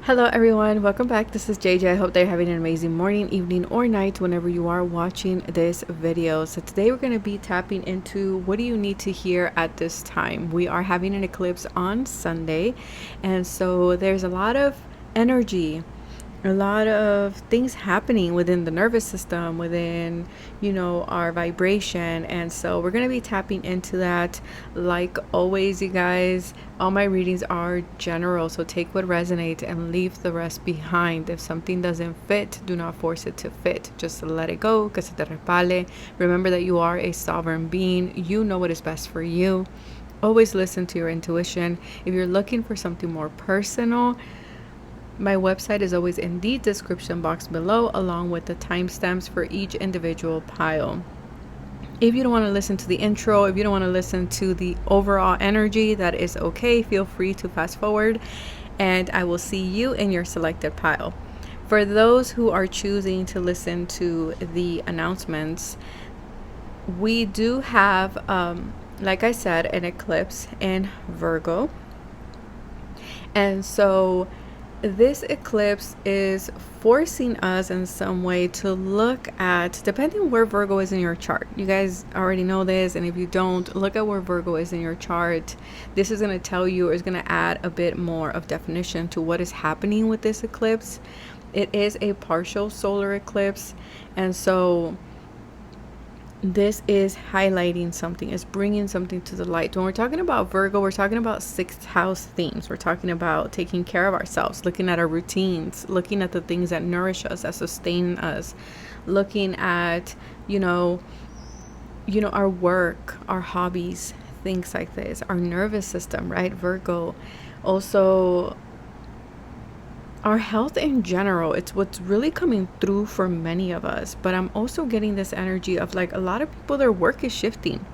Hello everyone, welcome back. This is JJ. I hope that you're having an amazing morning, evening, or night whenever you are watching this video. So today we're going to be tapping into what do you need to hear at this time. We are having an eclipse on Sunday, and so there's a lot of energy, a lot of things happening within the nervous system, within our vibration. And so we're going to be tapping into that. Like always, you guys, all my readings are general, so take what resonates and leave the rest behind. If something doesn't fit, do not force it to fit. Just let it go, que se te resbale. Remember that you are a sovereign being. You know what is best for you. Always listen to your intuition. If you're looking for something more personal, my website is always in the description box below, along with the timestamps for each individual pile. If you don't want to listen to the intro, if you don't want to listen to the overall energy, that is okay. Feel free to fast forward, and I will see you in your selected pile. For those who are choosing to listen to the announcements, we do have, like I said, an eclipse in Virgo. And so this eclipse is forcing us in some way to look at, depending where Virgo is in your chart. You guys already know this, and if you don't, look at where Virgo is in your chart. This is going to tell you, or is going to add a bit more of definition to what is happening with this eclipse. It is a partial solar eclipse, and so this is highlighting something, is bringing something to the light. When we're talking about Virgo, we're talking about sixth house themes. We're talking about taking care of ourselves, looking at our routines, looking at the things that nourish us, that sustain us, looking at, our work, our hobbies, things like this, our nervous system, right? Virgo. Also, our health in general. It's what's really coming through for many of us. But I'm also getting this energy of like a lot of people, their work is shifting.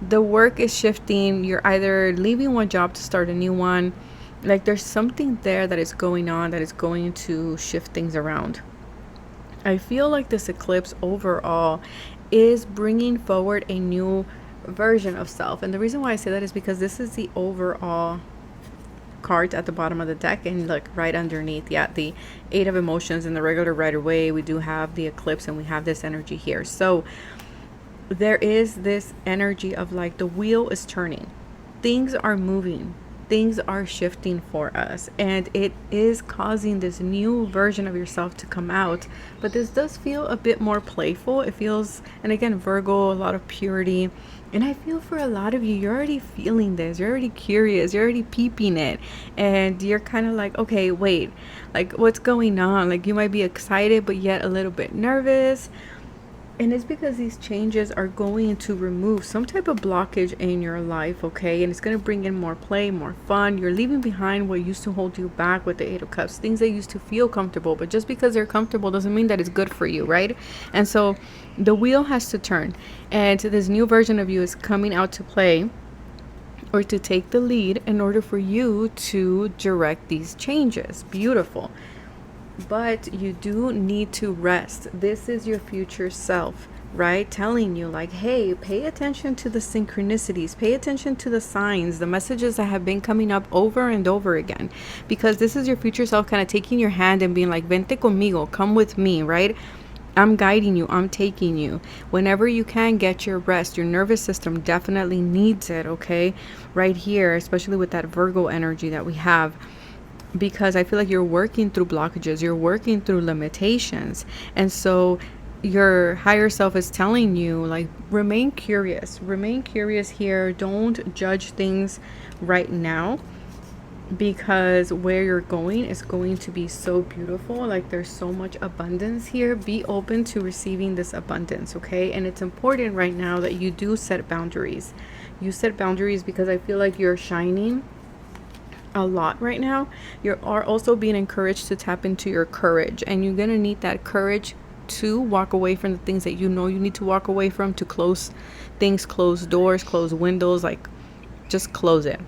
The work is shifting. You're either leaving one job to start a new one. Like there's something there that is going on that is going to shift things around. I feel like this eclipse overall is bringing forward a new version of self. And the reason why I say that is because this is the overall cards at the bottom of the deck, and look right underneath, the Eight of Emotions in the regular Rider-Waite. We do have the eclipse, and we have this energy here. So there is this energy of like the wheel is turning, things are moving, things are shifting for us, and it is causing this new version of yourself to come out. But this does feel a bit more playful. It feels, and again, Virgo, a lot of purity. And I feel for a lot of you, you're already feeling this. You're already curious. You're already peeping it. And you're kind of like, okay, wait, like what's going on? Like you might be excited, but yet a little bit nervous. And it's because these changes are going to remove some type of blockage in your life, okay? And it's going to bring in more play, more fun. You're leaving behind what used to hold you back with the Eight of Cups, things that used to feel comfortable. But just because they're comfortable doesn't mean that it's good for you, right? And so the wheel has to turn. And this new version of you is coming out to play, or to take the lead in order for you to direct these changes. Beautiful. But you do need to rest. This is your future self, right? Telling you like, hey, pay attention to the synchronicities, pay attention to the signs, the messages that have been coming up over and over again, because this is your future self kind of taking your hand and being like, vente conmigo, come with me, right? I'm guiding you, I'm taking you. Whenever you can, get your rest. Your nervous system definitely needs it, okay? Right here, especially with that Virgo energy that we have, because I feel like you're working through blockages, you're working through limitations. And so your higher self is telling you like, remain curious here. Don't judge things right now, because where you're going is going to be so beautiful. Like there's so much abundance here. Be open to receiving this abundance, okay? And it's important right now that you do set boundaries. You set boundaries because I feel like you're shining a lot right now. You are also being encouraged to tap into your courage, and you're gonna need that courage to walk away from the things that you need to walk away from, to close things, close doors, close windows, like just close it,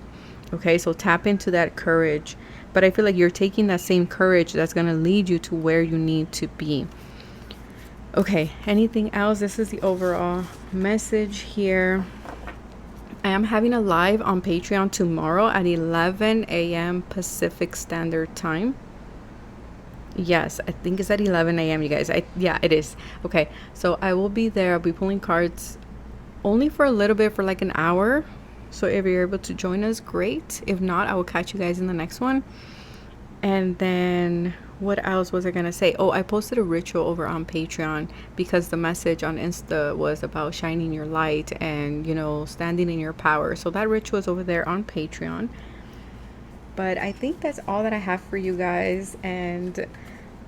okay? So tap into that courage. But I feel like you're taking that same courage that's gonna lead you to where you need to be. Okay, anything else? This is the overall message here. I am having a live on Patreon tomorrow at 11 a.m. Pacific Standard Time. Yes, I think it's at 11 a.m. You guys. Yeah, it is. Okay, so I will be there. I'll be pulling cards only for a little bit, for like an hour. So if you're able to join us, great. If not, I will catch you guys in the next one. And then what else was I gonna say? Oh, I posted a ritual over on Patreon because the message on Insta was about shining your light and, standing in your power. So that ritual is over there on Patreon. But I think that's all that I have for you guys. And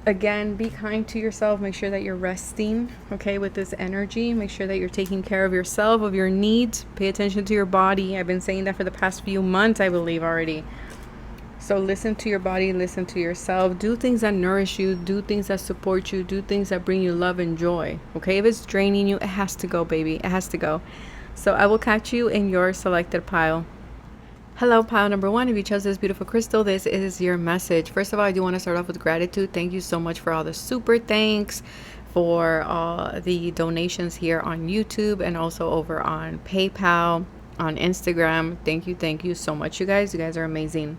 again, be kind to yourself. Make sure that you're resting, okay, with this energy. Make sure that you're taking care of yourself, of your needs. Pay attention to your body. I've been saying that for the past few months, I believe, already. So listen to your body, listen to yourself. Do things that nourish you. Do things that support you. Do things that bring you love and joy, okay? If it's draining you, it has to go, baby. It has to go. So I will catch you in your selected pile. Hello, pile number one. If you chose this beautiful crystal, this is your message. First of all, I do want to start off with gratitude. Thank you so much for all the super thanks, for all the donations here on YouTube and also over on PayPal, on Instagram. Thank you so much, you guys. You guys are amazing.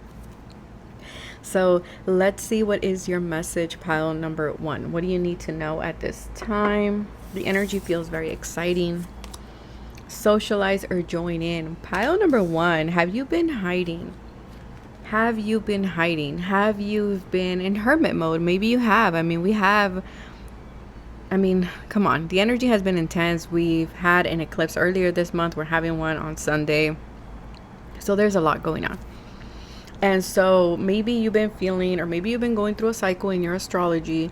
So let's see, what is your message, pile number one? What do you need to know at this time? The energy feels very exciting. Socialize or join in. Pile number one, have you been hiding? Have you been hiding? Have you been in hermit mode? Maybe you have. Come on. The energy has been intense. We've had an eclipse earlier this month. We're having one on Sunday. So there's a lot going on. And so maybe you've been feeling, or maybe you've been going through a cycle in your astrology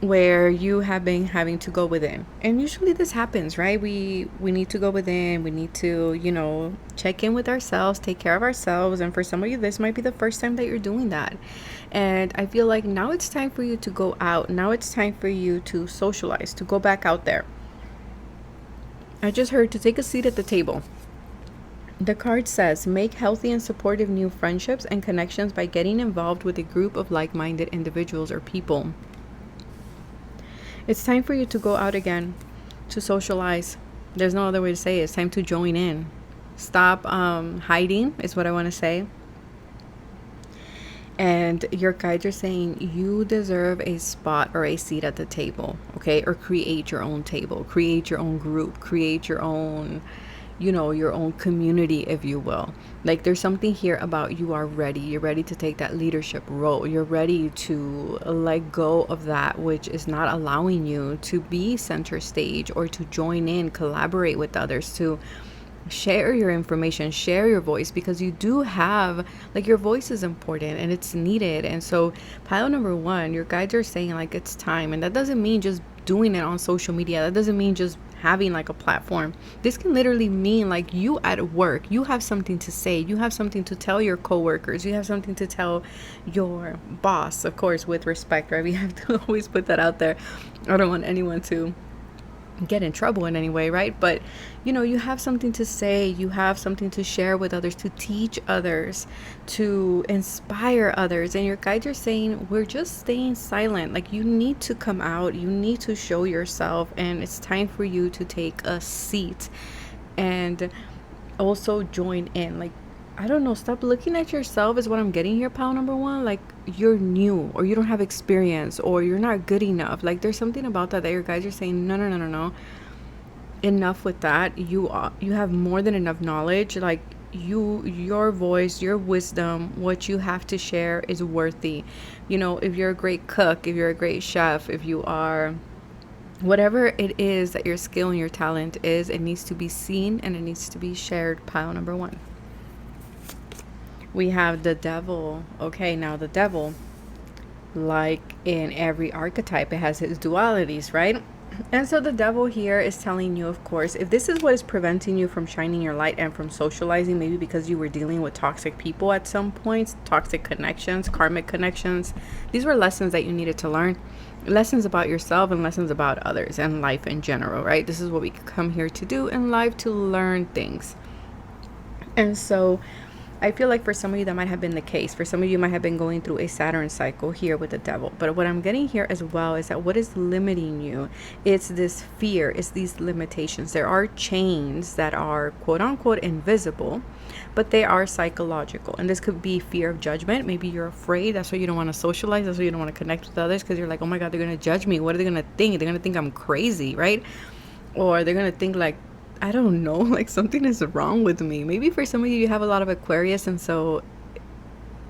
where you have been having to go within. And usually this happens, right? We need to go within. We need to, check in with ourselves, take care of ourselves. And for some of you, this might be the first time that you're doing that. And I feel like now it's time for you to go out. Now it's time for you to socialize, to go back out there. I just heard to take a seat at the table. The card says, make healthy and supportive new friendships and connections by getting involved with a group of like-minded individuals or people. It's time for you to go out again, to socialize. There's no other way to say it. It's time to join in. Stop hiding is what I want to say. And your guides are saying you deserve a spot or a seat at the table, okay? Or create your own table, create your own group, create your own, your own community, if you will. Like, there's something here about you are ready. You're ready to take that leadership role. You're ready to let go of that which is not allowing you to be center stage or to join in, collaborate with others, to share your information, share your voice, because you do have, your voice is important and it's needed. And so pile number one, your guides are saying it's time. And that doesn't mean just doing it on social media. That doesn't mean just having a platform. This can literally mean you at work, you have something to say, you have something to tell your coworkers, you have something to tell your boss, of course, with respect, right? We have to always put that out there. I don't want anyone to get in trouble in any way, right? But you have something to say, you have something to share with others, to teach others, to inspire others. And your guides are saying, we're just staying silent. You need to come out, you need to show yourself, and it's time for you to take a seat and also join in. I don't know, stop looking at yourself is what I'm getting here, pile number one. You're new, or you don't have experience, or you're not good enough. There's something about that your guys are saying, no. Enough with that. You have more than enough knowledge. Your voice, your wisdom, what you have to share is worthy. If you're a great cook, if you're a great chef, if you are whatever it is that your skill and your talent is, it needs to be seen and it needs to be shared, pile number one. We have the devil. Okay, now the devil, in every archetype, it has its dualities, right? And so the devil here is telling you, of course, if this is what is preventing you from shining your light and from socializing, maybe because you were dealing with toxic people at some points, toxic connections, karmic connections, these were lessons that you needed to learn. Lessons about yourself and lessons about others and life in general, right? This is what we come here to do in life, to learn things. And so I feel like for some of you that might have been the case. For some of you might have been going through a Saturn cycle here with the devil. But what I'm getting here as well is that what is limiting you, it's this fear, it's these limitations. There are chains that are quote unquote invisible, but they are psychological. And this could be fear of judgment. Maybe you're afraid. That's why you don't want to socialize. That's why you don't want to connect with others, because you're like, oh my God, they're going to judge me. What are they going to think? They're going to think I'm crazy, right? Or they're going to think like, I don't know, like something is wrong with me. Maybe for some of you, you have a lot of Aquarius, and so,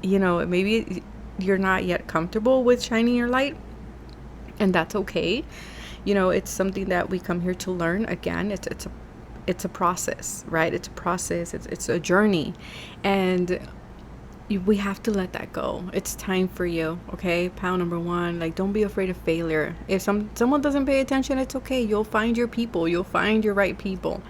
you know, maybe you're not yet comfortable with shining your light, and that's okay. You know, it's something that we come here to learn. Again, it's a process, right? It's a process. It's a journey, and we have to let that go. It's time for you, okay? Pile number one, like, don't be afraid of failure. If someone doesn't pay attention, it's okay. You'll find your people. You'll find your right people.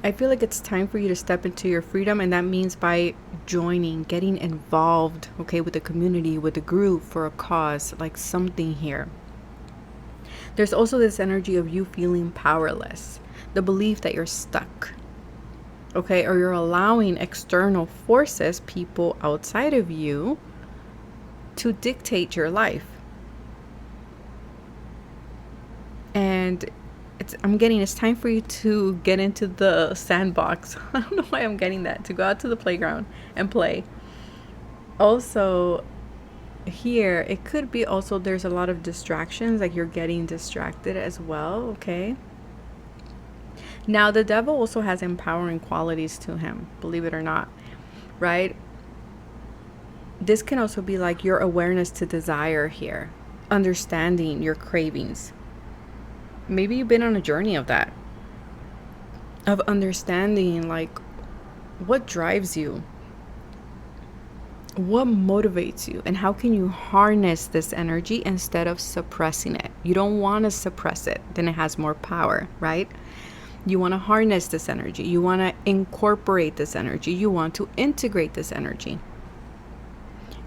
I feel like it's time for you to step into your freedom, and that means by joining, getting involved, okay, with the community, with the group, for a cause, like something here. There's also this energy of you feeling powerless, the belief that you're stuck, okay, or you're allowing external forces, people outside of you, to dictate your life. And I'm getting, it's time for you to get into the sandbox. I don't know why I'm getting that, to go out to the playground and play. Also, here, it could be also there's a lot of distractions, like you're getting distracted as well, okay? Now, the devil also has empowering qualities to him, believe it or not, right? This can also be like your awareness to desire here, understanding your cravings. Maybe you've been on a journey of that, of understanding like what drives you, what motivates you, and how can you harness this energy instead of suppressing it. You don't want to suppress it, then it has more power, right? You want to harness this energy. You want to incorporate this energy. You want to integrate this energy.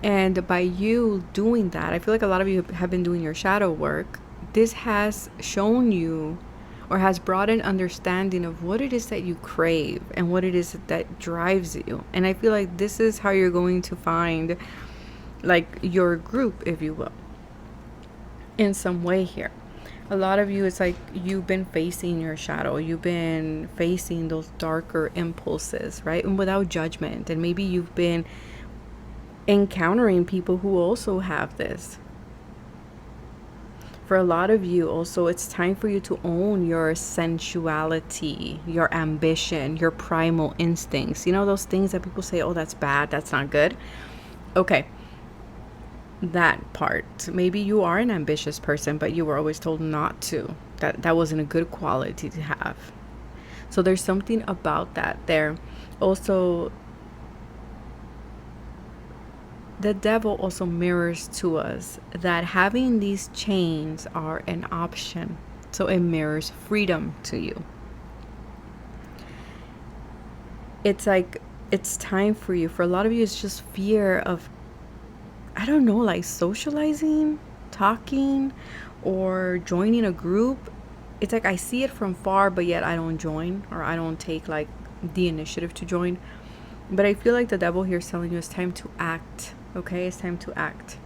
And by you doing that, I feel like a lot of you have been doing your shadow work. This has shown you, or has brought an understanding of what it is that you crave and what it is that drives you. And I feel like this is how you're going to find like your group, if you will, in some way here. A lot of you, it's like you've been facing your shadow. You've been facing those darker impulses, right? And without judgment. And maybe you've been encountering people who also have this. For a lot of you also, it's time for you to own your sensuality, your ambition, your primal instincts. You know, those things that people say, oh, that's bad, that's not good. Okay. That part. Maybe you are an ambitious person, but you were always told not to. That wasn't a good quality to have. So there's something about that there. Also, the devil also mirrors to us that having these chains are an option. So it mirrors freedom to you. It's like, it's time for you. For a lot of you, it's just fear of, I don't know, like socializing, talking, or joining a group. It's like I see it from far, but yet I don't join, or I don't take like the initiative to join. But I feel like the devil here is telling you it's time to act. Okay, it's time to act.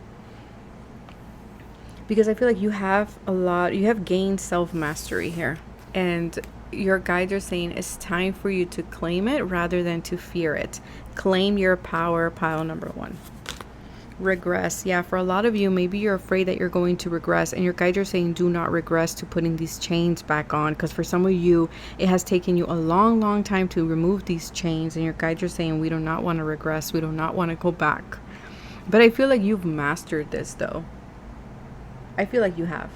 Because I feel like you have gained self-mastery here. And your guides are saying it's time for you to claim it rather than to fear it. Claim your power, pile number one. Regress. Yeah, for a lot of you, maybe you're afraid that you're going to regress, and your guides are saying do not regress to putting these chains back on, because for some of you it has taken you a long time to remove these chains, and your guides are saying we do not want to regress, we do not want to go back. But I feel like you've mastered this though. I feel like you have.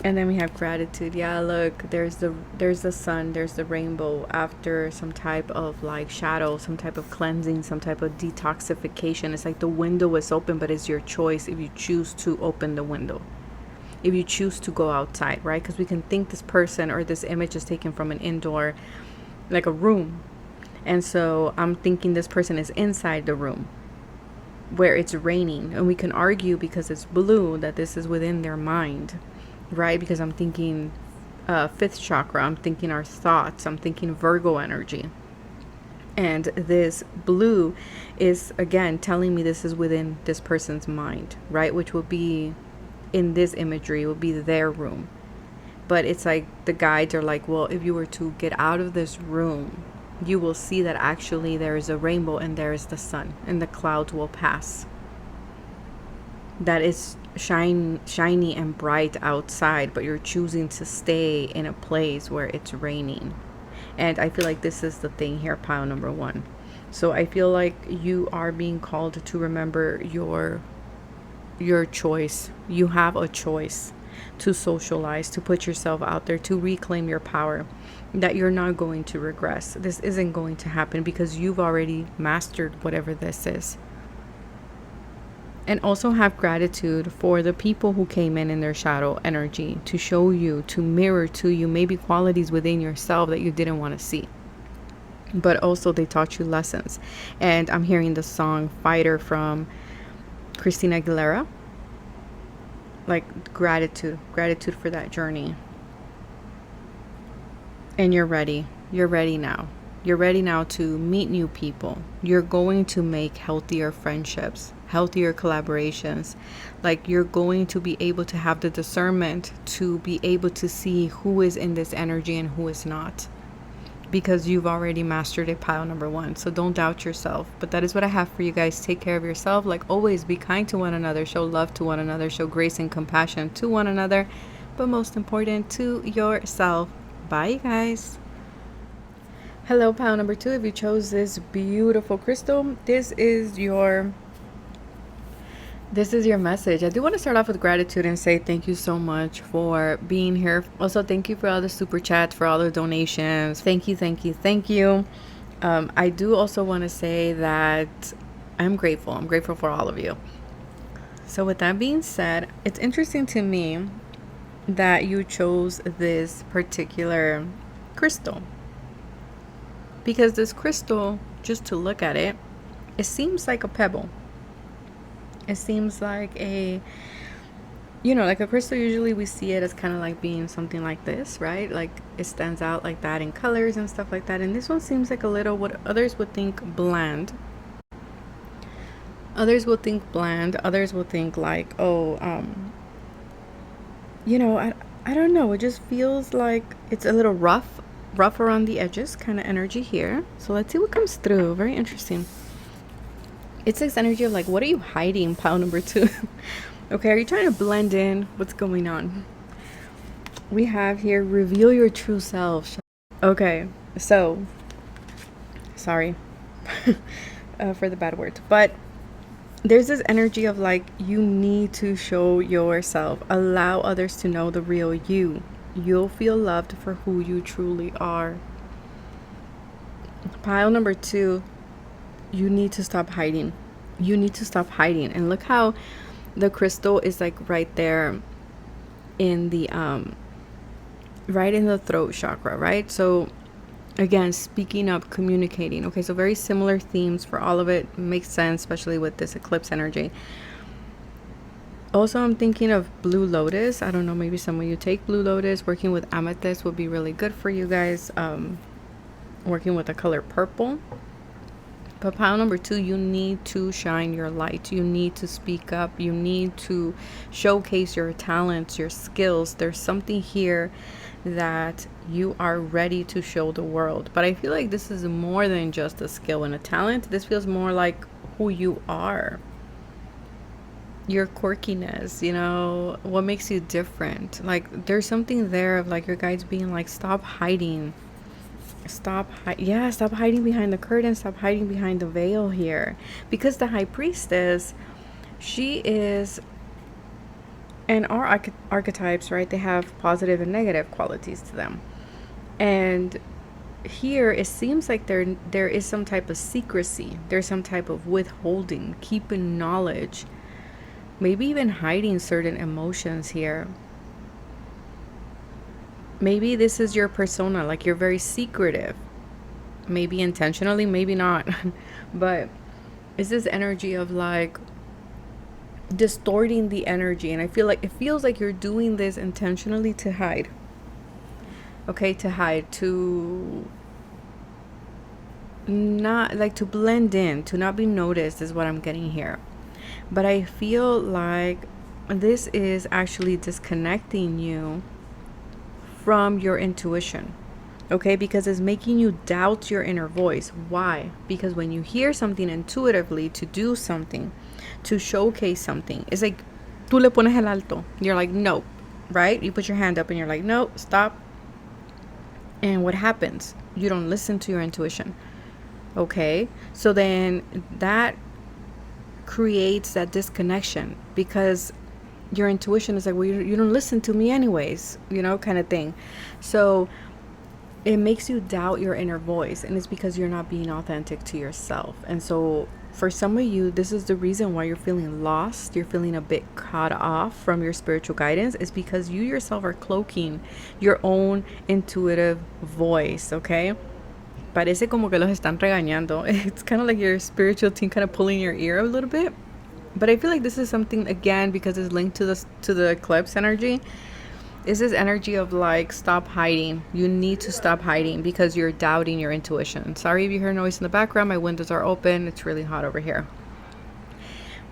And then we have gratitude. Yeah, look, there's the sun, there's the rainbow after some type of like shadow, some type of cleansing, some type of detoxification. It's like the window is open, but it's your choice if you choose to open the window, if you choose to go outside, right? Because we can think this person or this image is taken from an indoor, like a room. And so I'm thinking this person is inside the room where it's raining, and we can argue because it's blue that this is within their mind, right? Because I'm thinking fifth chakra, I'm thinking our thoughts, I'm thinking Virgo energy. And this blue is, again, telling me this is within this person's mind, right? Which will be, in this imagery, will be their room. But it's like the guides are like, well, if you were to get out of this room, you will see that actually there is a rainbow and there is the sun, and the clouds will pass. That is shiny and bright outside, but you're choosing to stay in a place where it's raining. And I feel like this is the thing here, pile number 1. So I feel like you are being called to remember your choice. You have a choice to socialize, to put yourself out there, to reclaim your power, that you're not going to regress. This isn't going to happen because you've already mastered whatever this is. And also have gratitude for the people who came in their shadow energy to show you, to mirror to you maybe qualities within yourself that you didn't want to see. But also they taught you lessons. And I'm hearing the song Fighter from Christina Aguilera. Like gratitude for that journey. And you're ready. You're ready now. You're ready now to meet new people. You're going to make healthier friendships, healthier collaborations. Like you're going to be able to have the discernment to be able to see who is in this energy and who is not. Because you've already mastered it, pile number 1. So don't doubt yourself. But that is what I have for you guys. Take care of yourself. Like always, be kind to one another. Show love to one another. Show grace and compassion to one another. But most important, to yourself. Bye, you guys. Hello, pile number 2. If you chose this beautiful crystal, this is your message. I do want to start off with gratitude and say thank you so much for being here. Also, thank you for all the super chats, for all the donations. Thank you. I do also want to say that I'm grateful. I'm grateful for all of you. So with that being said, it's interesting to me that you chose this particular crystal. Because this crystal, just to look at it, it seems like a pebble. It seems like a crystal, usually we see it as kind of like being something like this, right? Like it stands out like that in colors and stuff like that. And this one seems like a little, what others would think bland. Others will think like, I don't know. It just feels like it's a little rough around the edges kind of energy here. So let's see what comes through. Very interesting. It's this energy of like, what are you hiding, pile number 2? Okay, are you trying to blend in? What's going on? We have here, reveal your true self. Okay, so, sorry for the bad words, but there's this energy of like, you need to show yourself. Allow others to know the real you. You'll feel loved for who you truly are. Pile number 2, you need to stop hiding. And look how the crystal is like right there in the right in the throat chakra, right? So again, speaking up, communicating. Okay, so very similar themes for all of it. Makes sense, especially with this eclipse energy. Also, I'm thinking of blue lotus. I don't know, maybe some of you take blue lotus. Working with amethyst would be really good for you guys. Working with the color purple. But pile number 2, you need to shine your light. You need to speak up. You need to showcase your talents, your skills. There's something here that you are ready to show the world. But I feel like this is more than just a skill and a talent. This feels more like who you are. Your quirkiness, what makes you different. Like there's something there of like your guides being like, stop hiding. Stop hiding behind the curtain. Stop hiding behind the veil here. Because the high priestess, she is, and our archetypes, right, they have positive and negative qualities to them. And here it seems like there is some type of secrecy. There's some type of withholding, keeping knowledge, maybe even hiding certain emotions here. Maybe this is your persona, like you're very secretive. Maybe intentionally, maybe not. But it's this energy of like distorting the energy. And I feel like it feels like you're doing this intentionally to hide. Okay, to hide, to not like to blend in, to not be noticed is what I'm getting here. But I feel like this is actually disconnecting you from your intuition. Okay, because it's making you doubt your inner voice. Why? Because when you hear something intuitively to do something, to showcase something, it's like tú le pones el alto. You're like, no, right? You put your hand up and you're like, no, stop. And what happens? You don't listen to your intuition. Okay, so then that creates that disconnection because your intuition is like, well, you don't listen to me anyways, kind of thing. So it makes you doubt your inner voice, and it's because you're not being authentic to yourself. And so for some of you, this is the reason why you're feeling lost, you're feeling a bit cut off from your spiritual guidance, is because you yourself are cloaking your own intuitive voice. Okay, parece como que los están regañando. It's kind of like your spiritual team kind of pulling your ear a little bit. But I feel like this is something, again, because it's linked to the eclipse energy, is this energy of like, stop hiding. You need to stop hiding because you're doubting your intuition. Sorry if you hear noise in the background. My windows are open. It's really hot over here.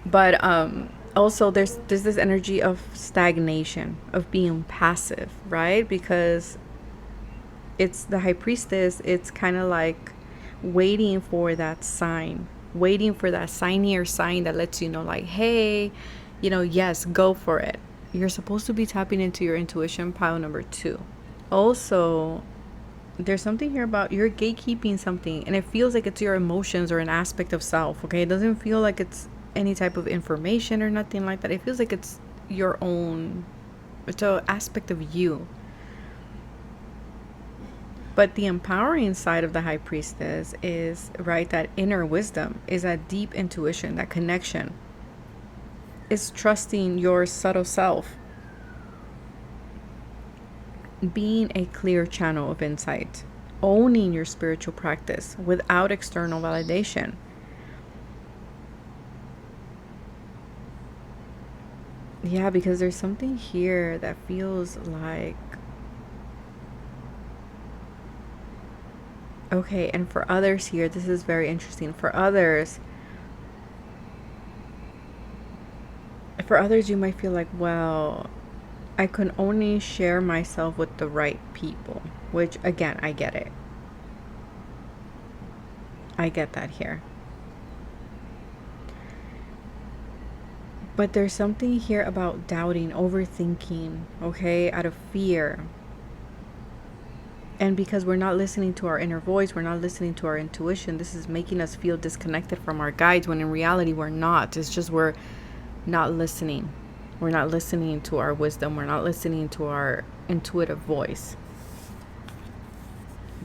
But also there's this energy of stagnation, of being passive, right? Because it's the high priestess. It's kind of like waiting for that sign, waiting for that signier sign that lets you know, like, hey, yes, go for it. You're supposed to be tapping into your intuition, pile number 2. Also, there's something here about you're gatekeeping something, and it feels like it's your emotions or an aspect of self. Okay, it doesn't feel like it's any type of information or nothing like that. It feels like it's your own, it's an aspect of you. But the empowering side of the high priestess is, right, that inner wisdom, is that deep intuition, that connection. Is trusting your subtle self, being a clear channel of insight, owning your spiritual practice without external validation. Yeah, because there's something here that feels like, okay, and for others here, this is very interesting. For others, you might feel like, well, I can only share myself with the right people, which, again, I get it. I get that here. But there's something here about doubting, overthinking, okay, out of fear. And because we're not listening to our inner voice, we're not listening to our intuition, this is making us feel disconnected from our guides, when in reality we're not. It's just we're not listening. We're not listening to our wisdom. We're not listening to our intuitive voice.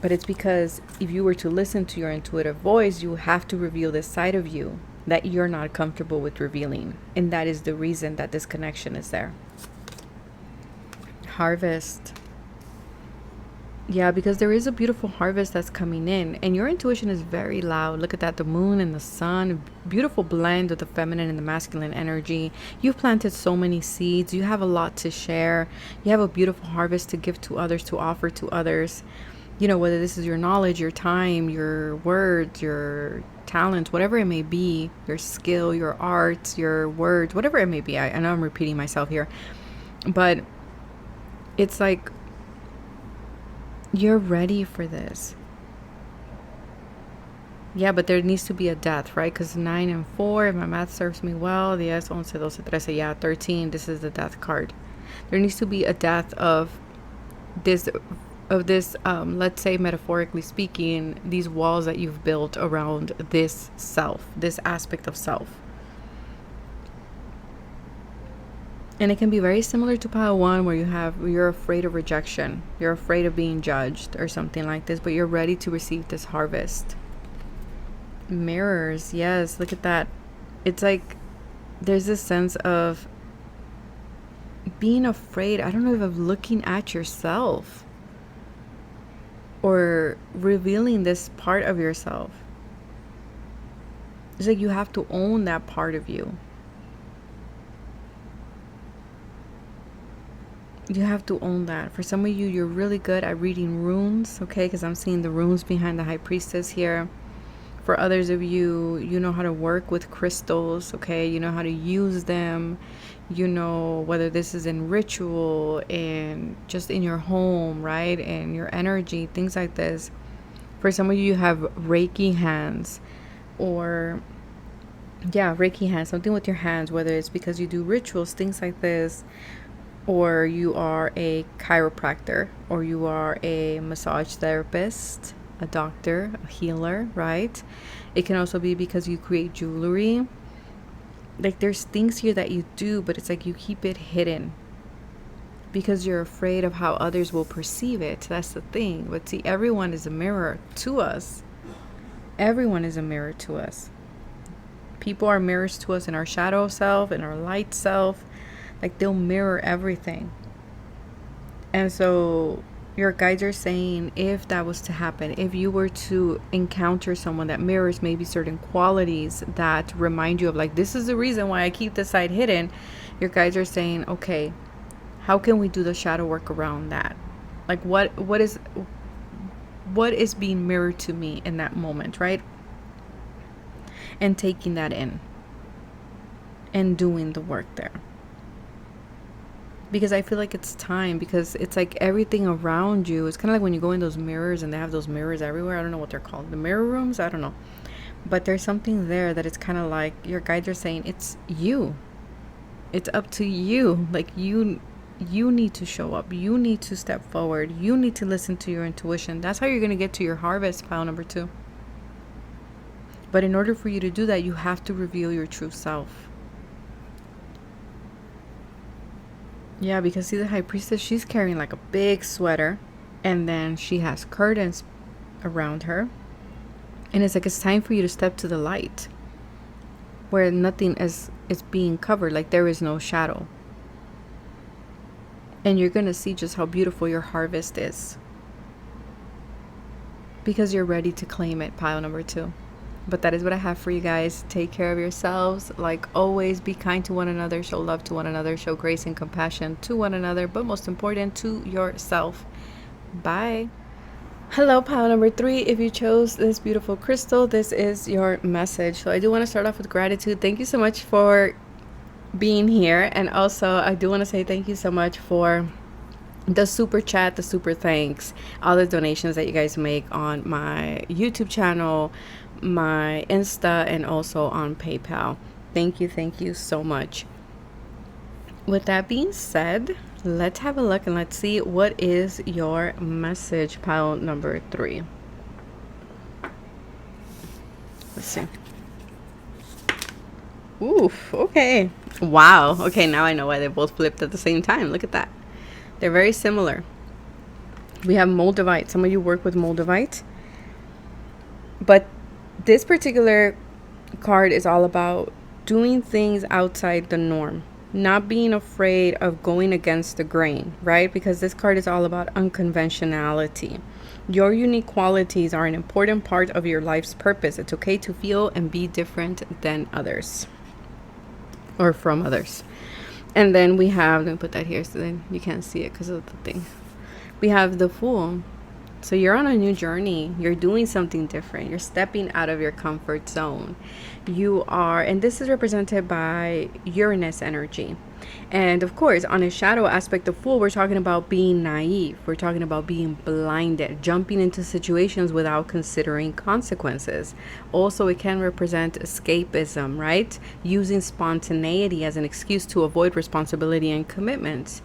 But it's because if you were to listen to your intuitive voice, you have to reveal this side of you that you're not comfortable with revealing. And that is the reason that this connection is there. Harvest. Yeah, because there is a beautiful harvest that's coming in, and your intuition is very loud. Look at that, the moon and the sun, beautiful blend of the feminine and the masculine energy. You've planted so many seeds. You have a lot to share. You have a beautiful harvest to give to others, to offer to others. Whether this is your knowledge, your time, your words, your talents, whatever it may be, your skill, your arts, your words, whatever it may be. I know I'm repeating myself here, but it's like, you're ready for this. Yeah, but there needs to be a death, right? Because 9 and 4, if my math serves me well, 10, 11, 12, 13, yeah, 13, this is the death card. There needs to be a death of this, let's say, metaphorically speaking, these walls that you've built around this self, this aspect of self. And it can be very similar to pile 1, where you're afraid of rejection. You're afraid of being judged or something like this, but you're ready to receive this harvest. Mirrors, yes, look at that. It's like there's this sense of being afraid, I don't know, of looking at yourself or revealing this part of yourself. It's like you have to own that part of you. You have to own that. For some of you, you're really good at reading runes, okay? Because I'm seeing the runes behind the high priestess here. For others of you, you know how to work with crystals, okay? You know how to use them. You know, whether this is in ritual and just in your home, right? And your energy, things like this. For some of you, you have Reiki hands, or yeah, Reiki hands, something with your hands, whether it's because you do rituals, things like this, or you are a chiropractor, or you are a massage therapist, a doctor, a healer, right? It can also be because you create jewelry. Like, there's things here that you do, but it's like you keep it hidden because you're afraid of how others will perceive it. That's the thing. But see, everyone is a mirror to us. Everyone is a mirror to us. People are mirrors to us in our shadow self, in our light self. Like, they'll mirror everything. And so your guides are saying, if that was to happen, if you were to encounter someone that mirrors maybe certain qualities that remind you of, like, this is the reason why I keep this side hidden, your guides are saying, okay, how can we do the shadow work around that? Like, what is being mirrored to me in that moment, right? And taking that in and doing the work there. Because I feel like it's time, because it's like everything around you. It's kind of like when you go in those mirrors and they have those mirrors everywhere. I don't know what they're called. The mirror rooms? I don't know. But there's something there that it's kind of like your guides are saying, it's you. It's up to you. Like, you need to show up. You need to step forward. You need to listen to your intuition. That's how you're going to get to your harvest, pile number 2. But in order for you to do that, you have to reveal your true self. Yeah, because see, the high priestess, she's carrying like a big sweater, and then she has curtains around her. And it's like, it's time for you to step to the light where nothing is being covered. Like, there is no shadow. And you're going to see just how beautiful your harvest is, because you're ready to claim it, pile number 2. But that is what I have for you guys. Take care of yourselves. Like always, be kind to one another. Show love to one another. Show grace and compassion to one another. But most important, to yourself. Bye. Hello, pile number 3. If you chose this beautiful crystal, this is your message. So I do want to start off with gratitude. Thank you so much for being here. And also, I do want to say thank you so much for the super chat, the super thanks, all the donations that you guys make on my YouTube channel, my Insta, and also on PayPal. Thank you so much. With that being said, let's have a look and let's see what is your message, pile number 3. Let's see. Oof, okay. Wow. Okay, now I know why they both flipped at the same time. Look at that. They're very similar. We have Moldavite. Some of you work with Moldavite. But this particular card is all about doing things outside the norm. Not being afraid of going against the grain, right? Because this card is all about unconventionality. Your unique qualities are an important part of your life's purpose. It's okay to feel and be different than others. Or from others. And then we have, let me put that here so then you can't see it because of the thing. We have the Fool. So you're on a new journey. You're doing something different. You're stepping out of your comfort zone. You are, and this is represented by Uranus energy. And of course, on a shadow aspect of Fool, we're talking about being naive. We're talking about being blinded, jumping into situations without considering consequences. Also, it can represent escapism, right? Using spontaneity as an excuse to avoid responsibility and commitments.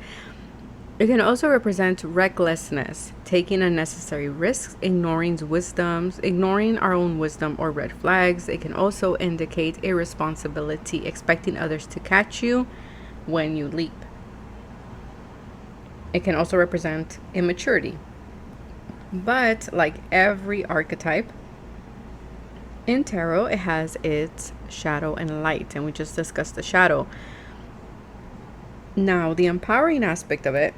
It can also represent recklessness, taking unnecessary risks, ignoring our own wisdom or red flags. It can also indicate irresponsibility, expecting others to catch you when you leap. It can also represent immaturity. But like every archetype in tarot, it has its shadow and light, and we just discussed the shadow. Now, the empowering aspect of it,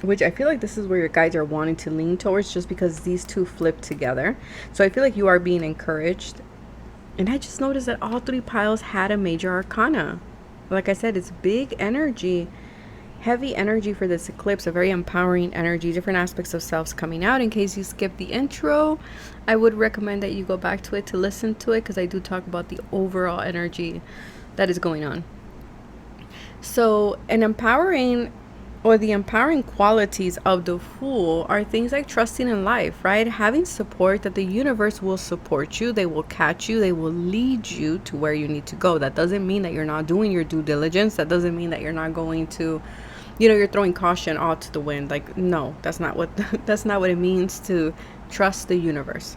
which I feel like this is where your guides are wanting to lean towards, just because these two flip together. So I feel like you are being encouraged. And I just noticed that all 3 piles had a major arcana. Like I said, it's big energy. heavy energy for this eclipse, a very empowering energy, different aspects of selves coming out. In case you skipped the intro, I would recommend that you go back to it to listen to it, because I do talk about the overall energy that is going on. So the empowering qualities of the Fool are things like trusting in life, right? Having support, that the universe will support you, they will catch you, they will lead you to where you need to go. That doesn't mean that you're not doing your due diligence. That doesn't mean that you're not going to, you're throwing caution all to the wind. Like, no, that's not what that's not what it means to trust the universe.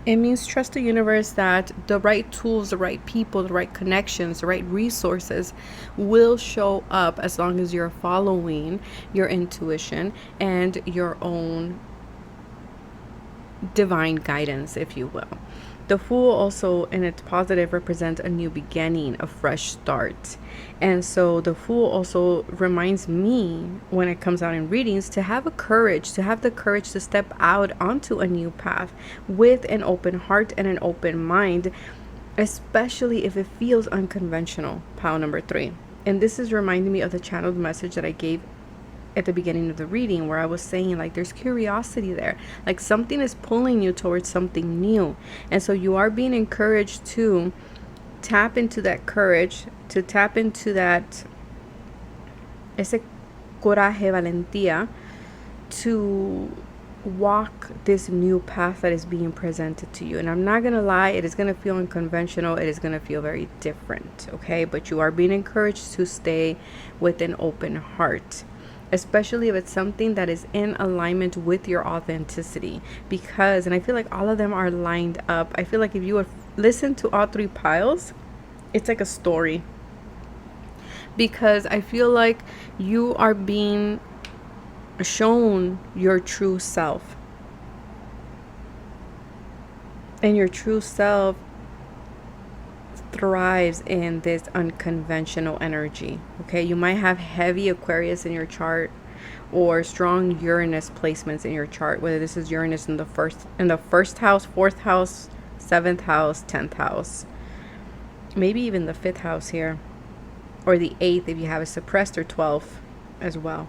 It means trust the universe that the right tools, the right people, the right connections, the right resources will show up, as long as you're following your intuition and your own divine guidance, if you will. The Fool also, in its positive, represents a new beginning, a fresh start. And so the Fool also reminds me, when it comes out in readings, to have the courage to step out onto a new path with an open heart and an open mind, especially if it feels unconventional. Pile number 3. And this is reminding me of the channeled message that I gave at the beginning of the reading, where I was saying, like, there's curiosity there, like something is pulling you towards something new. And so you are being encouraged to tap into that courage, to tap into that ese coraje, valentía, to walk this new path that is being presented to you. And I'm not gonna lie, it is gonna feel unconventional, it is gonna feel very different, okay? But you are being encouraged to stay with an open heart, especially if it's something that is in alignment with your authenticity. Because, and I feel like all of them are lined up, I feel like if you would listen to all 3 piles, it's like a story. Because I feel like you are being shown your true self, and your true self thrives in this unconventional energy. Okay, you might have heavy Aquarius in your chart, or strong Uranus placements in your chart, whether this is Uranus in the first house, 4th house, 7th house, 10th house, maybe even the 5th house here, or the 8th if you have a suppressed, or 12th as well.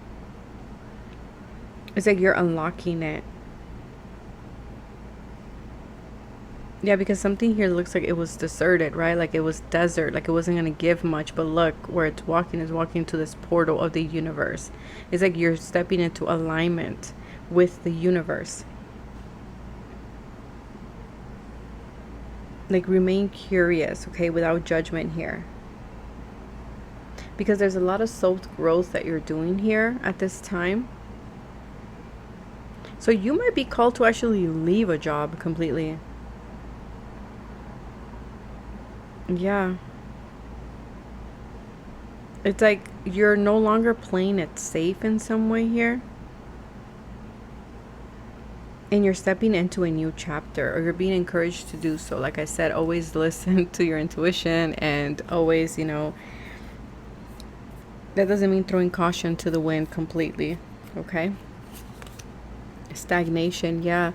It's like you're unlocking it. Yeah, because something here looks like it was deserted, right? Like it was desert, like it wasn't going to give much. But look, where it's walking is walking to this portal of the universe. It's like you're stepping into alignment with the universe. Like, remain curious, okay, without judgment here. Because there's a lot of self-growth that you're doing here at this time. So you might be called to actually leave a job completely. Yeah. It's like you're no longer playing it safe in some way here. And you're stepping into a new chapter, or you're being encouraged to do so. Like I said, always listen to your intuition, and always, that doesn't mean throwing caution to the wind completely, okay? Stagnation, yeah.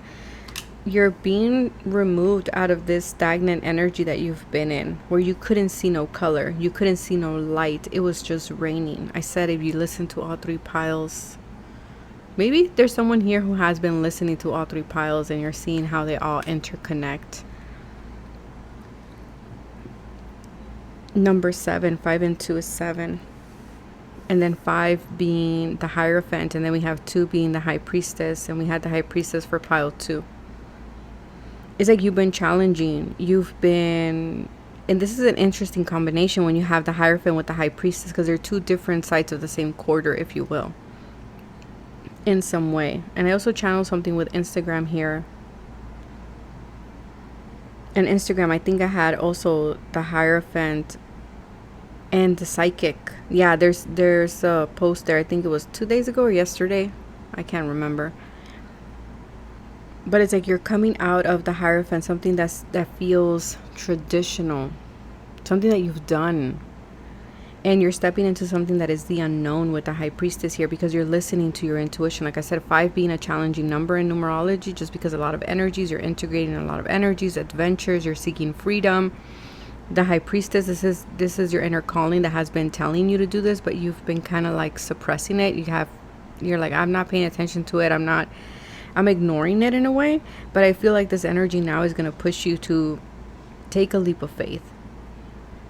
You're being removed out of this stagnant energy that you've been in, where you couldn't see no color, you couldn't see no light. It was just raining. I said, if you listen to all 3 piles, maybe there's someone here who has been listening to all 3 piles, and you're seeing how they all interconnect. Number 7, 5 and 2 is 7. And then 5 being the Hierophant, and then we have 2 being the High Priestess, and we had the High Priestess for pile 2. It's like you've been challenging, and this is an interesting combination when you have the Hierophant with the High Priestess, because they're 2 different sides of the same quarter, if you will, in some way. And I also channeled something with Instagram here. And Instagram, I think I had also the Hierophant and the Psychic. Yeah, there's a post there. I think it was 2 days ago or yesterday. I can't remember. But it's like you're coming out of the Hierophant, something that feels traditional, something that you've done. And you're stepping into something that is the unknown with the High Priestess here, because you're listening to your intuition. Like I said, 5 being a challenging number in numerology, just because a lot of energies, you're integrating a lot of energies, adventures, you're seeking freedom. The high priestess, this is your inner calling that has been telling you to do this, but you've been kind of like suppressing it. You're like, I'm not paying attention to it. I'm ignoring it in a way. But I feel like this energy now is going to push you to take a leap of faith.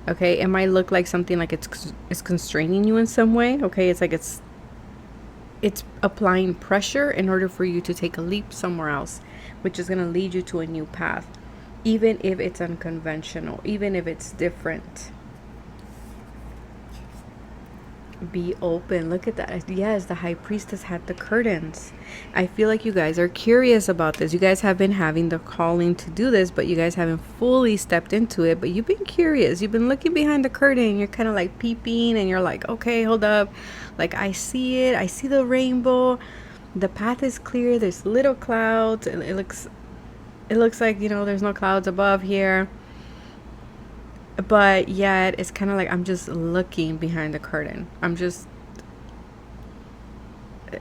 Okay, it might look like something like it's constraining you in some way. Okay, it's like it's applying pressure in order for you to take a leap somewhere else, which is going to lead you to a new path, even if it's unconventional, even if it's different. Be open. Look at that. Yes, the high priestess had the curtains. I feel like you guys are curious about this. You guys have been having the calling to do this, but you guys haven't fully stepped into it. But you've been curious. You've been looking behind the curtain. You're kind of like peeping, and you're like, okay, hold up. Like, I see it. I see the rainbow. The path is clear. There's little clouds. It looks like, there's no clouds above here. But yet it's kind of like I'm just looking behind the curtain. I'm just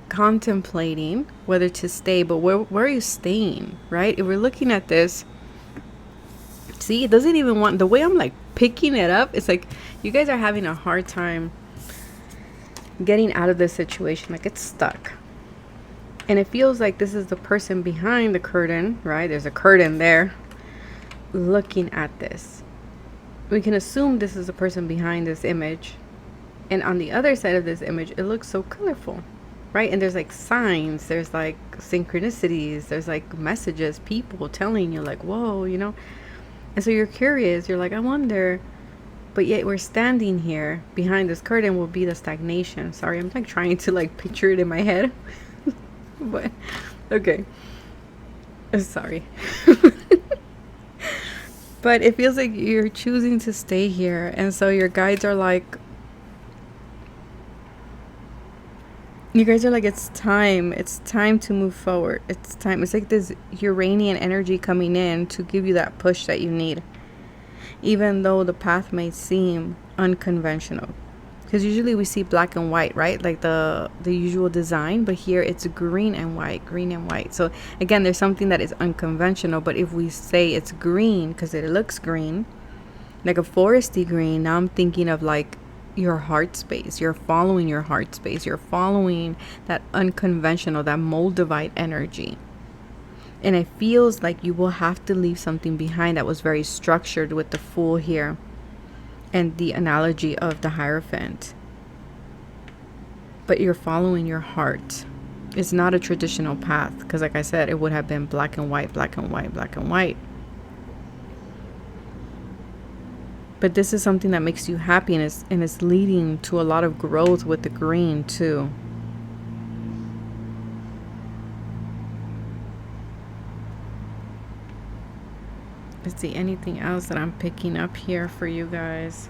contemplating whether to stay. But where are you staying, right? If we're looking at this, see, it doesn't even want, the way I'm like picking it up, it's like you guys are having a hard time getting out of this situation. Like, it's stuck. And it feels like this is the person behind the curtain, right? There's a curtain there looking at this. We can assume this is the person behind this image. And on the other side of this image, it looks so colorful, right? And there's like signs, there's like synchronicities, there's like messages, people telling you like, whoa, And so you're curious, you're like, I wonder. But yet we're standing here behind this curtain will be the stagnation. Sorry, I'm like trying to like picture it in my head. But okay. Sorry. But it feels like you're choosing to stay here. And so your guides are like, it's time to move forward. It's time. It's like this Uranian energy coming in to give you that push that you need. Even though the path may seem unconventional. Because usually we see black and white, right? Like the usual design. But here it's green and white. So again, there's something that is unconventional. But if we say it's green because it looks green, like a foresty green, now I'm thinking of like your heart space. You're following your heart space. You're following that unconventional, that Moldavite energy. And it feels like you will have to leave something behind that was very structured with the Fool here. And the analogy of the Hierophant. But you're following your heart. It's not a traditional path. Because like I said, it would have been black and white. But this is something that makes you happy. And it's leading to a lot of growth with the green too. Let's see, anything else that I'm picking up here for you guys?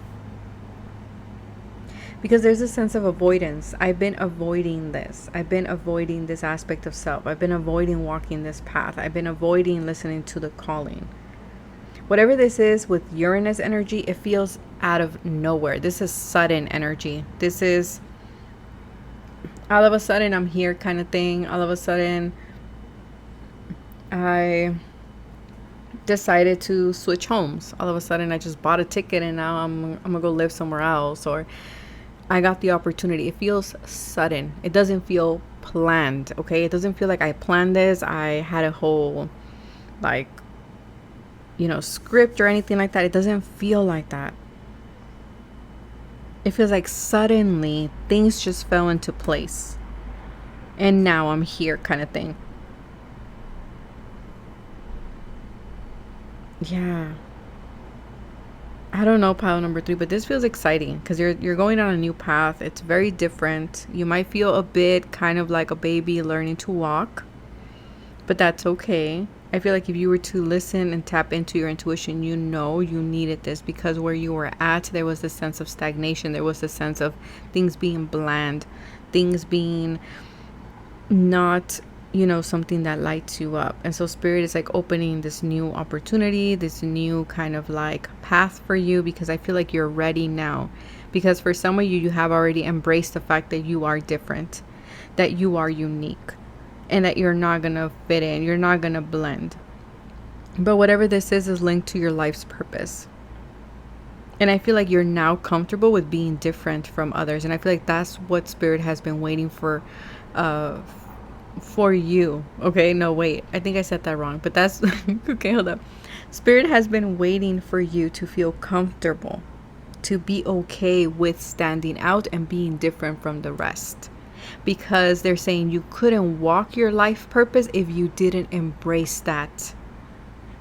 Because there's a sense of avoidance. I've been avoiding this. I've been avoiding this aspect of self. I've been avoiding walking this path. I've been avoiding listening to the calling. Whatever this is with Uranus energy, it feels out of nowhere. This is sudden energy. This is all of a sudden I'm here kind of thing. All of a sudden I decided to switch homes. All of a sudden I just bought a ticket and now I'm gonna go live somewhere else, or I got the opportunity. It feels sudden. It doesn't feel planned. Okay, it doesn't feel like I planned this. I had a whole like script or anything like that. It doesn't feel like that. It feels like suddenly things just fell into place and now I'm here kind of thing. Yeah. I don't know, pile number 3, but this feels exciting because you're going on a new path. It's very different. You might feel a bit kind of like a baby learning to walk, but that's okay. I feel like if you were to listen and tap into your intuition, you needed this, because where you were at, there was this sense of stagnation. There was this sense of things being bland, things being not something that lights you up. And so Spirit is like opening this new opportunity, this new kind of like path for you, because I feel like you're ready now. Because for some of you, you have already embraced the fact that you are different, that you are unique, and that you're not gonna fit in, you're not gonna blend. But whatever this is linked to your life's purpose. And I feel like you're now comfortable with being different from others. And I feel like that's what Spirit has been waiting uh, for you. Okay, no, wait. I think I said that wrong. But that's okay, hold up. Spirit has been waiting for you to feel comfortable, to be okay with standing out and being different from the rest. Because they're saying you couldn't walk your life purpose if you didn't embrace that,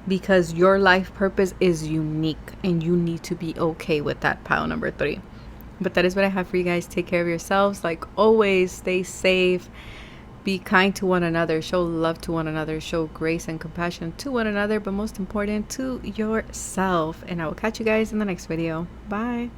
because your life purpose is unique and you need to be okay with that, pile number 3. But that is what I have for you guys. Take care of yourselves, like always. Stay safe, be kind to one another, show love to one another, show grace and compassion to one another, but most important, to yourself. And I will catch you guys in the next video. Bye.